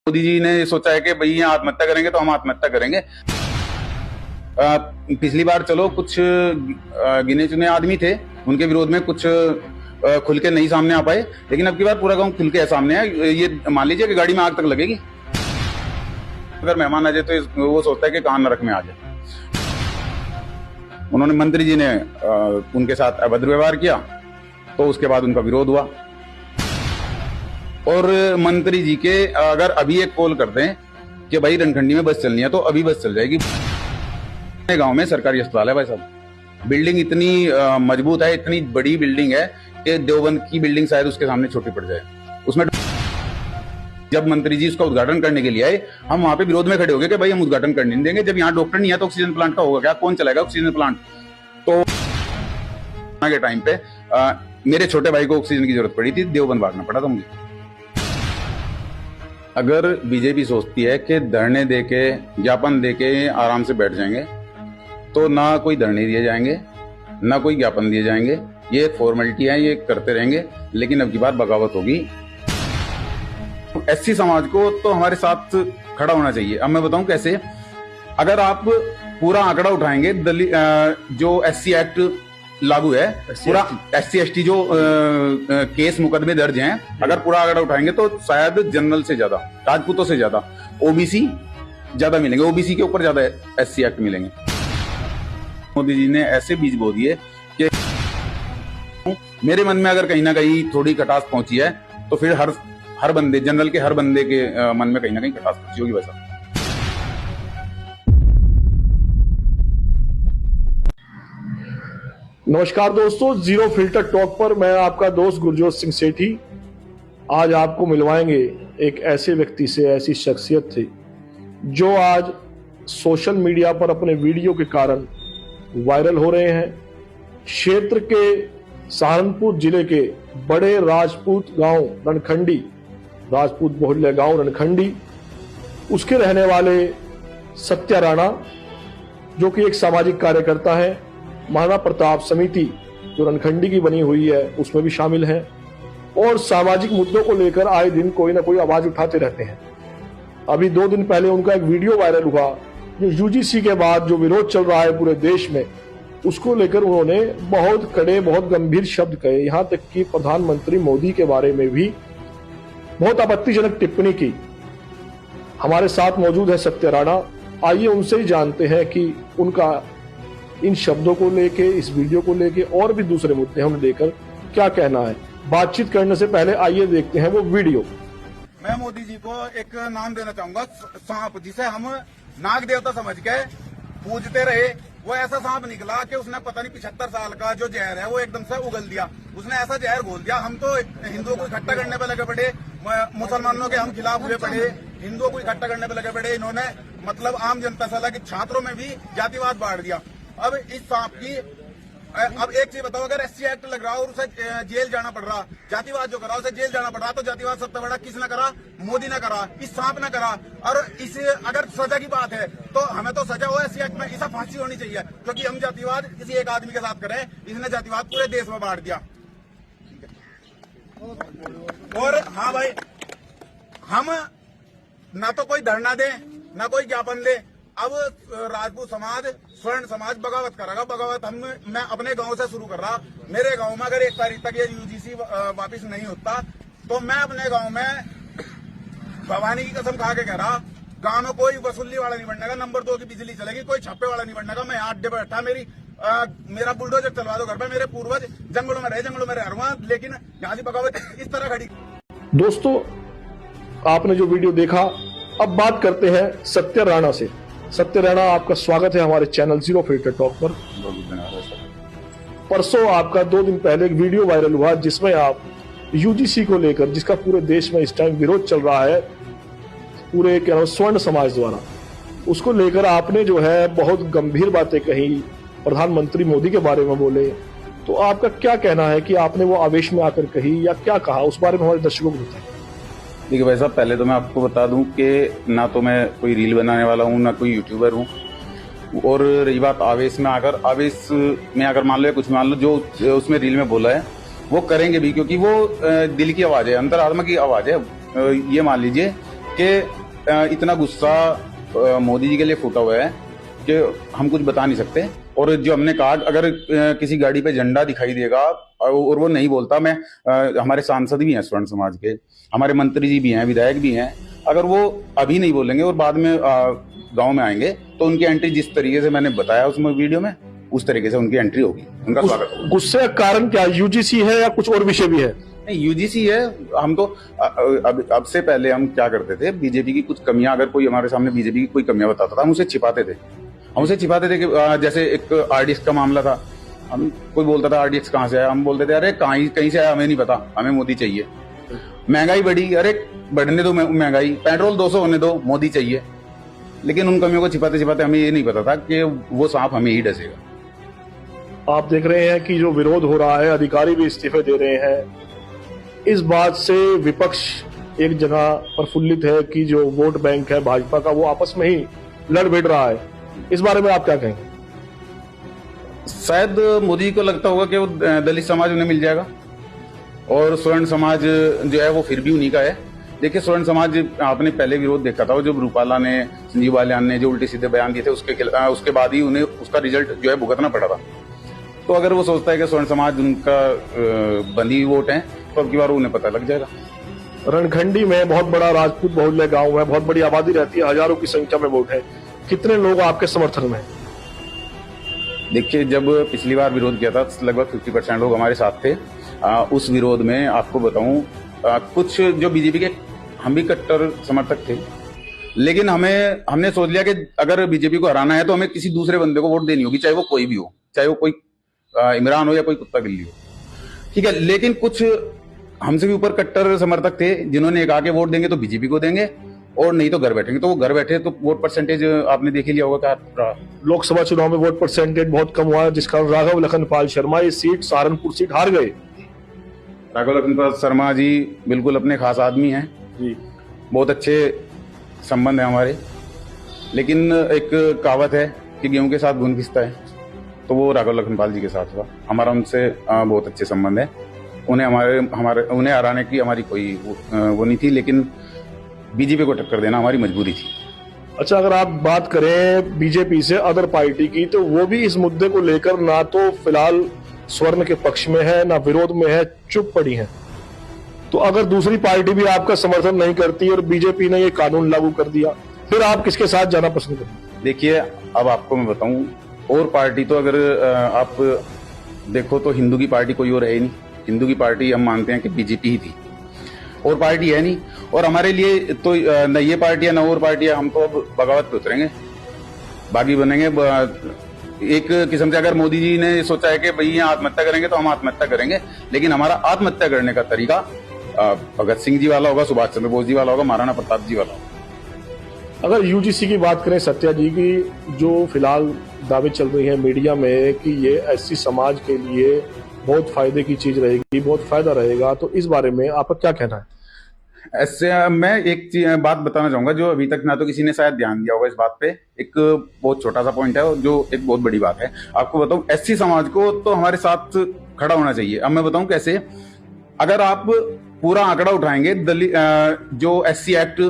मोदी जी ने सोचा है कि भाई यहाँ आत्महत्या करेंगे तो हम आत्महत्या करेंगे। पिछली बार चलो कुछ गिने चुने आदमी थे, उनके विरोध में कुछ खुल के नहीं सामने आ पाए, लेकिन अब की बार पूरा गांव खुल के सामने है। ये मान लीजिए कि गाड़ी में आग तक लगेगी। अगर मेहमान आ जाए तो वो सोचता है कि कहां नरक में आ जाए। उन्होंने मंत्री जी ने उनके साथ अभद्र व्यवहार किया, तो उसके बाद उनका विरोध हुआ। और मंत्री जी के अगर अभी एक कॉल कर दें कि भाई रणखंडी में बस चलनी है, तो अभी बस चल जाएगी। गांव में सरकारी अस्पताल है भाई साहब, बिल्डिंग इतनी मजबूत है, इतनी बड़ी बिल्डिंग है कि देवबंद की बिल्डिंग शायद उसके सामने छोटी पड़ जाए। उसमें जब मंत्री जी उसका उद्घाटन करने के लिए आए, हम वहां पे विरोध में खड़े हो गए कि भाई हम उद्घाटन करने नहीं देंगे। जब यहाँ डॉक्टर नहीं है तो ऑक्सीजन प्लांट का होगा क्या? कौन चलाएगा ऑक्सीजन प्लांट? तो के टाइम पे मेरे छोटे भाई को ऑक्सीजन की जरूरत पड़ी थी, देवबंद भागना पड़ा था मुझे। अगर बीजेपी सोचती है कि धरने देके ज्ञापन देके आराम से बैठ जाएंगे, तो ना कोई धरने दिए जाएंगे, ना कोई ज्ञापन दिए जाएंगे। ये फॉर्मेलिटी है, ये करते रहेंगे, लेकिन अब की बार बगावत होगी। एससी समाज को तो हमारे साथ खड़ा होना चाहिए। अब मैं बताऊं कैसे। अगर आप पूरा आंकड़ा उठाएंगे, जो एससी एक्ट लागू है, पूरा एससी एसटी जो केस मुकदमे दर्ज हैं, अगर पूरा आंकड़ा उठाएंगे तो शायद जनरल से ज्यादा, राजपूतों से ज्यादा ओबीसी ज्यादा मिलेंगे, ओबीसी के ऊपर ज्यादा एससी एक्ट मिलेंगे। मोदी जी ने ऐसे बीज बो दिए कि मेरे मन में अगर कहीं ना कहीं थोड़ी खटास पहुंची है, तो फिर हर बंदे, जनरल के हर बंदे के मन में कहीं ना कहीं खटास पहुंची होगी। वैसा नमस्कार दोस्तों, जीरो फिल्टर टॉक पर मैं आपका दोस्त गुरजोत सिंह सेठी आज आपको मिलवाएंगे एक ऐसे व्यक्ति से, ऐसी शख्सियत थे जो आज सोशल मीडिया पर अपने वीडियो के कारण वायरल हो रहे हैं। क्षेत्र के सहारनपुर जिले के बड़े राजपूत गांव रणखंडी, राजपूत बहुल्य गांव रणखंडी, उसके रहने वाले सत्या राणा, जो कि एक सामाजिक कार्यकर्ता है। महाराणा प्रताप समिति जो रणखंडी की बनी हुई है उसमें भी शामिल हैं और सामाजिक मुद्दों को लेकर आए दिन कोई ना कोई आवाज उठाते रहते हैं। अभी 2 दिन पहले उनका एक वीडियो वायरल हुआ, जो यूजीसी के बाद जो विरोध चल रहा है पूरे देश में, उसको लेकर उन्होंने बहुत कड़े, बहुत गंभीर शब्द कहे। यहां तक कि प्रधानमंत्री मोदी के बारे में भी बहुत आपत्तिजनक टिप्पणी की। हमारे साथ मौजूद है सत्या राणा। आइए उनसे ही जानते हैं कि उनका इन शब्दों को लेके, इस वीडियो को लेके और भी दूसरे मुद्दे हम लेकर क्या कहना है। बातचीत करने से पहले आइए देखते हैं वो वीडियो। मैं मोदी जी को एक नाम देना चाहूंगा, सांप, जिसे हम नाग देवता समझ के पूजते रहे। वो ऐसा सांप निकला कि उसने पता नहीं 75 साल का जो जहर है वो एकदम से उगल दिया। उसने ऐसा जहर घोल दिया, हम तो हिंदुओं को इकट्ठा करने पे लगे पड़े, मुसलमानों के हम खिलाफ हुए पड़े, हिंदुओं को इकट्ठा करने पे लगे पड़े। इन्होंने मतलब आम जनता से अलग छात्रों में भी जातिवाद बांट दिया। अब इस सांप की, अब एक चीज बताओ, अगर एससी एक्ट लग रहा और उसे जेल जाना पड़ रहा, जातिवाद जो करा उसे जेल जाना पड़ रहा, तो जातिवाद सबसे बड़ा किसने करा? मोदी ने करा, इस सांप ने करा। और इसे अगर सजा की बात है तो हमें तो सजा हो एससी एक्ट में, इसे फांसी होनी चाहिए, क्योंकि हम जातिवाद किसी एक आदमी के साथ करें, इसने जातिवाद पूरे देश में बांट दिया। और हाँ भाई, हम ना तो कोई धरना दे, ना कोई ज्ञापन दे। अब राजपूत समाज, स्वर्ण समाज बगावत करेगा। बगावत मैं अपने गांव से शुरू कर रहा। मेरे गांव में अगर 1 तारीख तक ये यूजीसी वापस नहीं होता, तो मैं अपने गांव में भवानी की कसम खा के कह रहा, गांव में कोई वसूली वाला नहीं बनने का, नंबर 2 की बिजली चलेगी, कोई छापे वाला नहीं बनने का। मैं यहाँ अड्डे पर बैठा, मेरा बुलडोजर चलवा दो घर पे। मेरे पूर्वज जंगलों में रहे, जंगलों में रह, लेकिन यहाँ की बगावत इस तरह खड़ी। दोस्तों, आपने जो वीडियो देखा, अब बात करते हैं सत्या राणा से। सत्या राणा, आपका स्वागत है हमारे चैनल जीरो फिल्टर टॉक पर। परसों आपका 2 दिन पहले एक वीडियो वायरल हुआ जिसमें आप यूजीसी को लेकर, जिसका पूरे देश में इस टाइम विरोध चल रहा है पूरे स्वर्ण समाज द्वारा, उसको लेकर आपने जो है बहुत गंभीर बातें कही, प्रधानमंत्री मोदी के बारे में बोले। तो आपका क्या कहना है कि आपने वो आवेश में आकर कही या क्या कहा, उस बारे में हमारे दर्शकों को बताएं। देखिए भाई साहब, पहले तो मैं आपको बता दूं कि ना तो मैं कोई रील बनाने वाला हूं, ना कोई यूट्यूबर हूं। और रही बात आवेश में आकर मान लो, कुछ मान लो, जो उसमें रील में बोला है वो करेंगे भी, क्योंकि वो दिल की आवाज है, अंतरात्मा की आवाज है। ये मान लीजिए कि इतना गुस्सा मोदी जी के लिए फूटा हुआ है कि हम कुछ बता नहीं सकते। और जो हमने कहा, अगर किसी गाड़ी पे झंडा दिखाई देगा और वो नहीं बोलता, मैं हमारे सांसद भी हैं स्वर्ण समाज के, हमारे मंत्री जी भी हैं, विधायक भी हैं, अगर वो अभी नहीं बोलेंगे और बाद में गांव में आएंगे तो उनकी एंट्री जिस तरीके से मैंने बताया उसमें वीडियो में, उस तरीके से उनकी एंट्री होगी, उनका स्वागत होगा। गुस्से का कारण क्या, यूजीसी है या कुछ और विषय भी है? नहीं, यूजीसी है। हम तो अब से पहले हम क्या करते थे, बीजेपी की कुछ कमियां, अगर कोई हमारे सामने बीजेपी की कोई कमियां बताता था, हम उसे छिपाते थे। कि जैसे एक आरडीएक्स का मामला था, हम कोई बोलता था आरडीएक्स कहाँ से आया, हम बोलते थे अरे कहीं से आया हमें नहीं पता, हमें मोदी चाहिए। महंगाई बढ़ी, अरे बढ़ने दो महंगाई, पेट्रोल 200 होने दो, मोदी चाहिए। लेकिन उन कमियों को छिपाते छिपाते हमें ये नहीं पता था कि वो सांप हमें ही डसेगा। आप देख रहे हैं कि जो विरोध हो रहा है, अधिकारी भी इस्तीफे दे रहे हैं, इस बात से विपक्ष एक जगह प्रफुल्लित है कि जो वोट बैंक है भाजपा का वो आपस में ही लड़ भिड़ रहा है। इस बारे में आप क्या कहेंगे? शायद मोदी जी को लगता होगा कि वो दलित समाज उन्हें मिल जाएगा और स्वर्ण समाज जो है वो फिर भी उन्हीं का है। देखिए, स्वर्ण समाज आपने पहले विरोध देखा था, जो रूपाला ने, संजीव बालियान ने जो उल्टे सीधे बयान दिए थे, उसके बाद ही उन्हें उसका रिजल्ट जो है भुगतना पड़ा था। तो अगर वो सोचता है कि स्वर्ण समाज उनका बंदी वोट है, तो अब की बार उन्हें पता लग जाएगा। रणखंडी में बहुत बड़ा राजपूत बहुल्य गांव है, बहुत बड़ी आबादी रहती है, हजारों की संख्या में वोट है। कितने लोग आपके समर्थन में? देखिए, जब पिछली बार विरोध किया था लगभग 50% लोग हमारे साथ थे। उस विरोध में आपको बताऊं, कुछ जो बीजेपी के, हम भी कट्टर समर्थक थे, लेकिन हमने सोच लिया कि अगर बीजेपी को हराना है तो हमें किसी दूसरे बंदे को वोट देनी होगी, चाहे वो कोई भी हो, चाहे वो कोई इमरान हो या कोई कुत्ता बिल्ली हो, ठीक है। लेकिन कुछ हमसे भी ऊपर कट्टर समर्थक थे जिन्होंने कहा कि वोट देंगे तो बीजेपी को देंगे और नहीं तो घर बैठेंगे। तो वो घर बैठे तो वोट परसेंटेज आपने देख ही लिया होगा क्या। लोकसभा चुनाव में वोट परसेंटेज बहुत कम हुआ, जिस कारण राघव लखनपाल शर्मा ये सीट, सहारनपुर सीट हार गए। राघव लखनपाल शर्मा जी बिल्कुल अपने खास आदमी हैं जी, बहुत अच्छे संबंध है हमारे। लेकिन एक कहावत है कि गेहूं के साथ घुन घिसता है, तो वो राघव लखनपाल जी के साथ हुआ। हमारा उनसे बहुत अच्छे संबंध है। उन्हें हराने की हमारी कोई वो नहीं थी, लेकिन बीजेपी को टक्कर देना हमारी मजबूरी थी। अच्छा, अगर आप बात करें बीजेपी से अदर पार्टी की, तो वो भी इस मुद्दे को लेकर ना तो फिलहाल स्वर्ण के पक्ष में है, ना विरोध में है, चुप पड़ी है। तो अगर दूसरी पार्टी भी आपका समर्थन नहीं करती और बीजेपी ने ये कानून लागू कर दिया, फिर आप किसके साथ जाना पसंद करेंगे? देखिए, अब आपको मैं बताऊं, और पार्टी तो अगर आप देखो तो हिंदू की पार्टी कोई और है ही नहीं। हिंदू की पार्टी हम मानते हैं कि बीजेपी ही थी, और पार्टी है नहीं। और हमारे लिए तो न ये पार्टी है न और पार्टी है, हम तो अब बगावत पे उतरेंगे, बागी बनेंगे। एक किस्म से अगर मोदी जी ने सोचा है कि भाई ये आत्महत्या करेंगे तो हम आत्महत्या करेंगे, लेकिन हमारा आत्महत्या करने का तरीका भगत सिंह जी वाला होगा, सुभाष चंद्र बोस जी वाला होगा, महाराणा प्रताप जी वाला होगा। अगर यूजीसी की बात करें सत्या जी की, जो फिलहाल दावे चल रही है मीडिया में कि ये एससी समाज के लिए बहुत फायदे की चीज रहेगी, बहुत फायदा रहेगा, तो इस बारे में आपका क्या कहना है? ऐसे मैं एक बात बताना चाहूंगा जो अभी तक ना तो किसी ने शायद ध्यान दिया होगा इस बात पे। एक बहुत छोटा सा पॉइंट है और जो एक बहुत बड़ी बात है। आपको बताऊं, एससी समाज को तो हमारे साथ खड़ा होना चाहिए। अब मैं बताऊं कैसे। अगर आप पूरा आंकड़ा उठाएंगे, जो एससी एक्ट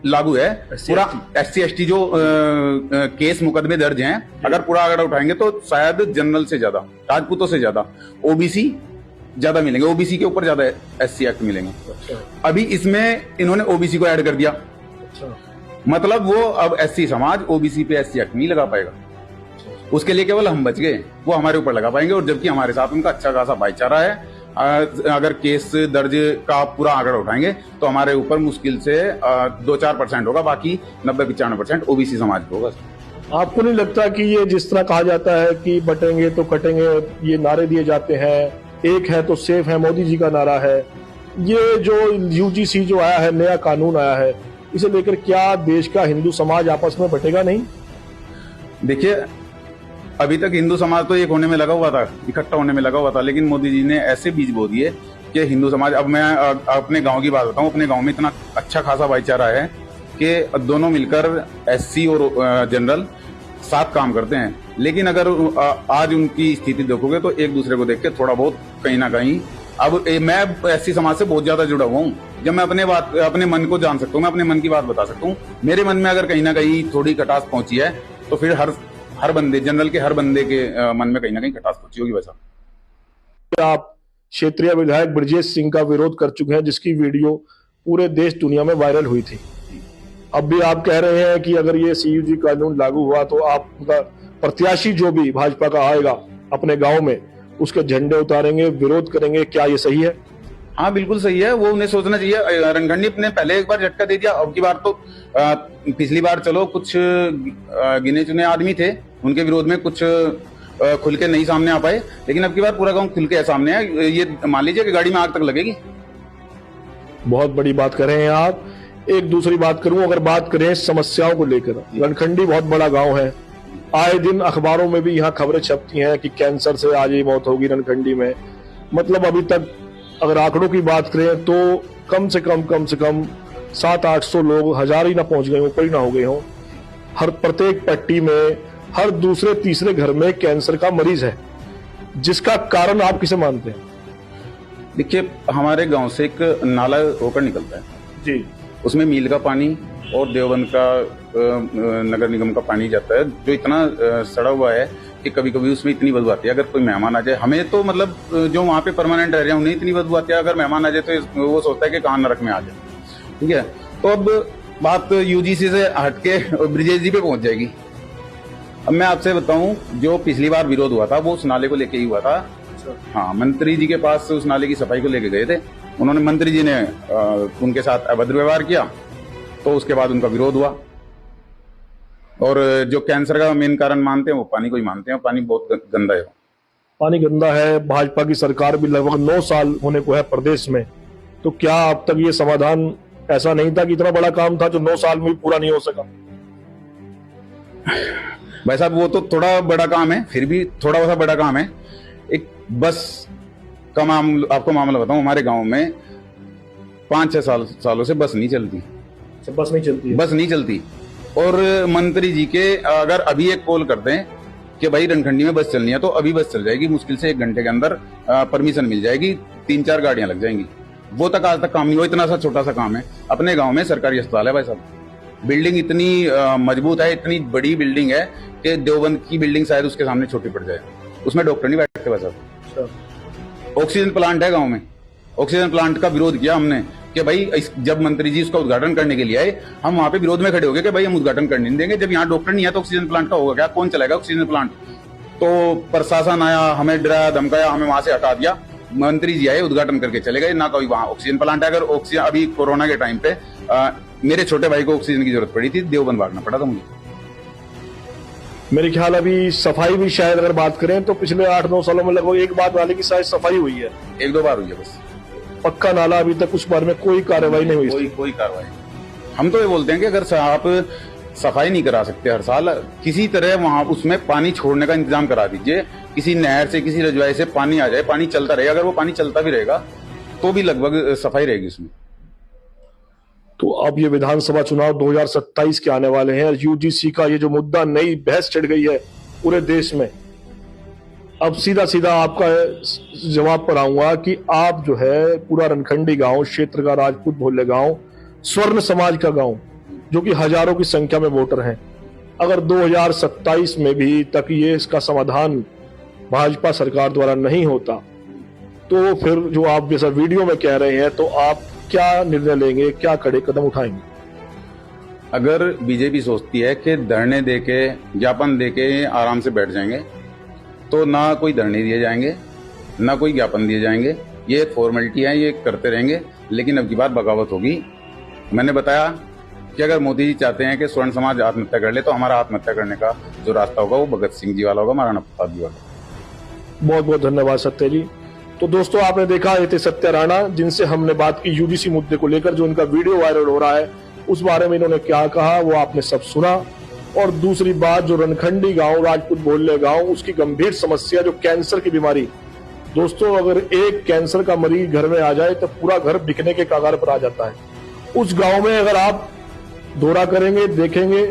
लागू है, पूरा एससी एसटी जो केस मुकदमे दर्ज हैं, अगर पूरा आंकड़ा उठाएंगे तो शायद जनरल से ज्यादा, राजपूतों से ज्यादा ओबीसी ज्यादा मिलेंगे, ओबीसी के ऊपर ज्यादा एससी एक्ट मिलेंगे। अच्छा। अभी इसमें इन्होंने ओबीसी को ऐड कर दिया। अच्छा। मतलब वो अब एससी समाज ओबीसी पे एससी एक्ट नहीं लगा पाएगा। अच्छा। उसके लिए केवल हम बच गए, वो हमारे ऊपर लगा पाएंगे। और जबकि हमारे साथ उनका अच्छा खासा भाईचारा है। अगर केस दर्ज का पूरा आंकड़ा उठाएंगे तो हमारे ऊपर मुश्किल से 2-4% होगा, बाकी 90-95% ओबीसी समाज को होगा। आपको नहीं लगता कि ये जिस तरह कहा जाता है कि बटेंगे तो कटेंगे, ये नारे दिए जाते हैं, एक है तो सेफ है, मोदी जी का नारा है, ये जो यूजीसी जो आया है, नया कानून आया है, इसे लेकर क्या देश का हिंदू समाज आपस में बटेगा नहीं? देखिए, अभी तक हिंदू समाज तो एक होने में लगा हुआ था, इकट्ठा होने में लगा हुआ था, लेकिन मोदी जी ने ऐसे बीज बो दिए कि हिंदू समाज, अब मैं अपने गांव की बात बताऊं, अपने गांव में इतना अच्छा खासा भाईचारा है कि दोनों मिलकर एससी और जनरल साथ काम करते हैं। लेकिन अगर आज उनकी स्थिति देखोगे तो एक दूसरे को देख के थोड़ा बहुत कहीं ना कहीं अब मैं एससी समाज से बहुत ज्यादा जुड़ा हुआ हूँ। जब मैं अपने मन को जान सकता हूँ, मैं अपने मन की बात बता सकता हूँ। मेरे मन में अगर कहीं ना कहीं थोड़ी खटास पहुंची है तो फिर हर बंदे, जनरल के हर बंदे के मन में कहीं ना कहीं खटास पहुंची होगी। वैसा आप क्षेत्रीय विधायक ब्रजेश सिंह का विरोध कर चुके हैं, जिसकी वीडियो पूरे देश दुनिया में वायरल हुई थी। अब भी आप कह रहे हैं कि अगर ये सीयूजी कानून लागू हुआ तो आपका प्रत्याशी जो भी भाजपा का आएगा अपने गांव में उसके झंडे उतारेंगे, विरोध करेंगे, क्या ये सही है? हाँ, बिल्कुल सही है। वो उन्हें सोचना चाहिए। रणखंडी ने पहले एक बार झटका दे दिया, अब की बार तो पिछली बार चलो कुछ गिने चुने आदमी थे, उनके विरोध में कुछ खुल के नहीं सामने आ पाए, लेकिन अब की बार पूरा गांव खुल के सामने है। ये मान लीजिए कि गाड़ी में आग तक लगेगी। बहुत बड़ी बात कर रहे हैं आप। एक दूसरी बात करूं, अगर बात करें समस्याओं को लेकर, रणखंडी बहुत बड़ा गांव है। आए दिन अखबारों में भी यहाँ खबरें छपती हैं कि कैंसर से आज ही मौत होगी रणखंडी में। मतलब अभी तक अगर आंकड़ों की बात करें तो कम से कम 700-800 लोग, 1000 ही ना पहुंच गए, ऊपर ही ना हो गए हों। हर प्रत्येक पट्टी में हर दूसरे तीसरे घर में कैंसर का मरीज है, जिसका कारण आप किसे मानते हैं? देखिए, हमारे गांव से एक नाला होकर निकलता है जी, उसमें मील का पानी और देवबंद का नगर निगम का पानी जाता है, जो इतना सड़ा हुआ है कि कभी कभी उसमें इतनी बदबू आती है। अगर कोई मेहमान आ जाए, हमें तो मतलब जो वहाँ पे परमानेंट रह रहे हैं उन्हें इतनी बदबू आती है, अगर मेहमान आ जाए तो वो सोचता है कि कहाँ नरक में आ जाए। ठीक है, तो अब बात यूजीसी से हटके ब्रिजेश जी पे पहुंच जाएगी। अब मैं आपसे बताऊं, जो पिछली बार विरोध हुआ था वो उस नाले को लेके ही हुआ था। हाँ, मंत्री जी के पास उस नाले की सफाई को लेके गए थे। उन्होंने, मंत्री जी ने उनके साथ अभद्र व्यवहार किया, तो उसके बाद उनका विरोध हुआ। और जो कैंसर का मेन कारण मानते हैं वो पानी को ही मानते हैं। पानी बहुत गंदा है। पानी गंदा है। भाजपा की सरकार भी लगभग 9 साल होने को है प्रदेश में, तो क्या अब तक ये समाधान ऐसा नहीं था कि इतना बड़ा काम था जो 9 साल में भी पूरा नहीं हो सका? भाई साहब, वो तो थोड़ा बड़ा काम है, फिर भी थोड़ा सा बड़ा काम है। एक बस का आपको मामला बताऊं, हमारे गांव में 5-6 सालों से बस नहीं चलती। बस नहीं चलती है? बस नहीं चलती। और मंत्री जी के अगर अभी एक कॉल कर दें कि भाई रणखंडी में बस चलनी है, तो अभी बस चल जाएगी। मुश्किल से 1 घंटे के अंदर परमिशन मिल जाएगी, 3-4 गाड़ियां लग जाएंगी। वो तक आज तक काम नहीं हुआ। इतना सा छोटा सा काम है। अपने गांव में सरकारी अस्पताल है भाई साहब, बिल्डिंग इतनी मजबूत है, इतनी बड़ी बिल्डिंग है कि देवबंद की बिल्डिंग शायद उसके सामने छोटी पड़ जाए। उसमें डॉक्टर नहीं बैठते भाई साहब। ऑक्सीजन प्लांट है गांव में। ऑक्सीजन प्लांट का विरोध किया हमने कि भाई जब मंत्री जी उसका उद्घाटन करने के लिए आए, हम वहां पे विरोध में खड़े हो गए कि भाई हम उद्घाटन करने नहीं देंगे। जब यहाँ डॉक्टर नहीं है तो ऑक्सीजन प्लांट का होगा क्या? कौन चलाएगा ऑक्सीजन प्लांट? तो प्रशासन आया, हमें डराया धमकाया, हमें वहां से हटा दिया। मंत्री जी आए, उद्घाटन करके चले गए। ना कोई वहां ऑक्सीजन प्लांट है। अगर ऑक्सीजन, अभी कोरोना के टाइम पे मेरे छोटे भाई को ऑक्सीजन की जरूरत पड़ी थी, देवबंद भागना पड़ा था मुझे। मेरे ख्याल अभी सफाई भी शायद अगर बात करें तो पिछले 8-9 सालों में लगभग एक बार नाले की शायद सफाई हुई है। 1-2 बार हुई है बस। पक्का नाला अभी तक उस बारे में कोई कार्रवाई नहीं हुई। कोई कार्रवाई। हम तो ये बोलते हैं कि अगर आप सफाई नहीं करा सकते हर साल, किसी तरह वहां उसमें पानी छोड़ने का इंतजाम करा दीजिए। किसी नहर से, किसी रजवाई से पानी आ जाए, पानी चलता रहेगा। अगर वो पानी चलता भी रहेगा तो भी लगभग सफाई रहेगी उसमें। तो अब ये विधानसभा चुनाव 2027 के आने वाले हैं। यूजीसी का ये जो मुद्दा, नई बहस छिड़ गई है पूरे देश में। अब सीधा सीधा आपका जवाब पर आऊंगा कि आप जो है पूरा रणखंडी गांव क्षेत्र का, राजपूत भोले गांव, स्वर्ण समाज का गांव, जो कि हजारों की संख्या में वोटर हैं, अगर 2027 में भी तक ये इसका समाधान भाजपा सरकार द्वारा नहीं होता तो फिर जो आप जैसा वीडियो में कह रहे हैं, तो आप क्या निर्णय लेंगे, क्या कड़े कदम उठाएंगे? अगर बीजेपी सोचती है कि धरने देके, ज्ञापन देके आराम से बैठ जाएंगे, तो ना कोई धरने दिए जाएंगे, ना कोई ज्ञापन दिए जाएंगे। ये एक फॉर्मेलिटी है, ये करते रहेंगे। लेकिन अब की बार बगावत होगी। मैंने बताया कि अगर मोदी जी चाहते हैं कि स्वर्ण समाज आत्महत्या कर ले, तो हमारा आत्महत्या करने का जो रास्ता होगा वो भगत सिंह जी वाला होगा, महाराणा प्रताप जी वाला। बहुत बहुत धन्यवाद सत्य जी। तो दोस्तों, आपने देखा ये थे सत्य राणा, जिनसे हमने बात की यूजीसी मुद्दे को लेकर। जो उनका वीडियो वायरल हो रहा है उस बारे में इन्होंने क्या कहा वो आपने सब सुना। और दूसरी बात, जो रणखंडी गांव, राजपूत भोले गांव, उसकी गंभीर समस्या जो कैंसर की बीमारी। दोस्तों, अगर एक कैंसर का मरीज घर में आ जाए तो पूरा घर बिकने के कगार पर आ जाता है। उस गांव में अगर आप दौरा करेंगे, देखेंगे,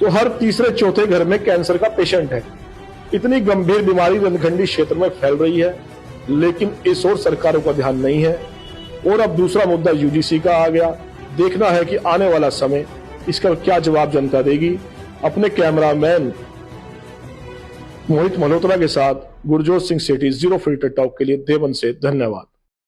तो हर तीसरे चौथे घर में कैंसर का पेशेंट है। इतनी गंभीर बीमारी रणखंडी क्षेत्र में फैल रही है। लेकिन इस ओर सरकारों का ध्यान नहीं है। और अब दूसरा मुद्दा यूजीसी का आ गया। देखना है कि आने वाला समय इसका क्या जवाब जनता देगी। अपने कैमरामैन मोहित मल्होत्रा के साथ गुरजोत सिंह सेठी, जीरो फिल्टर टॉक के लिए देवबंद से धन्यवाद।